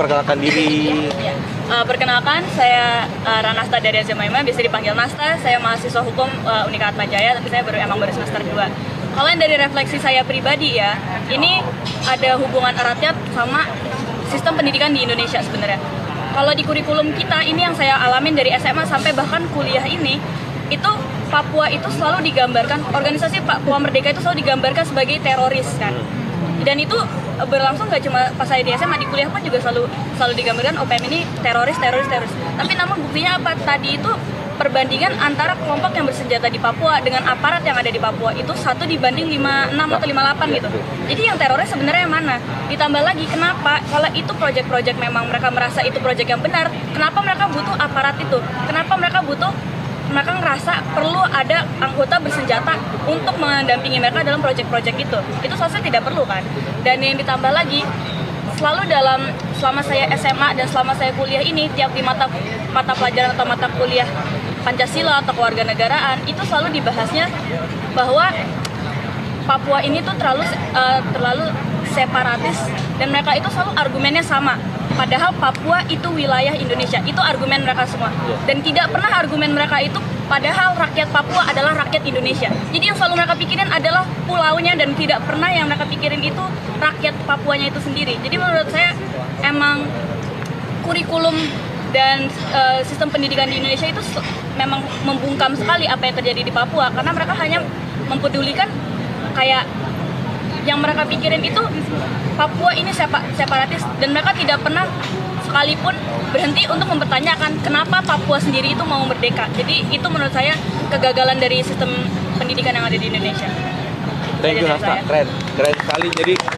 perkenalkan diri. Ya. Perkenalkan, saya Ranasta dari Azamaima, biasa dipanggil Nasta. Saya mahasiswa hukum Unika Atmajaya, tapi saya baru semester 2. Kalau yang dari refleksi saya pribadi ya, ini ada hubungan eratnya sama sistem pendidikan di Indonesia sebenarnya. Kalau di kurikulum kita, ini yang saya alamin dari SMA sampai bahkan kuliah ini, itu Papua itu selalu digambarkan, organisasi Papua Merdeka itu selalu digambarkan sebagai teroris kan. Dan itu berlangsung gak cuma pas saya di SMA, di kuliah pun juga selalu digambarkan OPM ini teroris. Tapi namun buktinya apa? Tadi itu perbandingan antara kelompok yang bersenjata di Papua dengan aparat yang ada di Papua itu 1 dibanding 56 atau 58 gitu. Jadi yang teroris sebenarnya yang mana? Ditambah lagi kenapa kalau itu proyek-proyek memang mereka merasa itu proyek yang benar, kenapa mereka butuh aparat itu? Kenapa mereka ngerasa perlu ada anggota bersenjata untuk mendampingi mereka dalam proyek-proyek itu seharusnya tidak perlu kan. Dan yang ditambah lagi, selalu selama saya SMA dan selama saya kuliah ini, tiap di mata pelajaran atau mata kuliah Pancasila atau kewarganegaraan itu selalu dibahasnya bahwa Papua ini tuh terlalu separatis, dan mereka itu selalu argumennya sama. Padahal Papua itu wilayah Indonesia, itu argumen mereka semua. Dan tidak pernah argumen mereka itu padahal rakyat Papua adalah rakyat Indonesia. Jadi yang selalu mereka pikirin adalah pulaunya, dan tidak pernah yang mereka pikirin itu rakyat Papuanya itu sendiri. Jadi menurut saya emang kurikulum dan sistem pendidikan di Indonesia itu memang membungkam sekali apa yang terjadi di Papua, karena mereka hanya mempedulikan kayak yang mereka pikirin itu Papua ini separatis, dan mereka tidak pernah sekalipun berhenti untuk mempertanyakan kenapa Papua sendiri itu mau merdeka. Jadi itu menurut saya kegagalan dari sistem pendidikan yang ada di Indonesia. Thank you Nasta, keren sekali. Jadi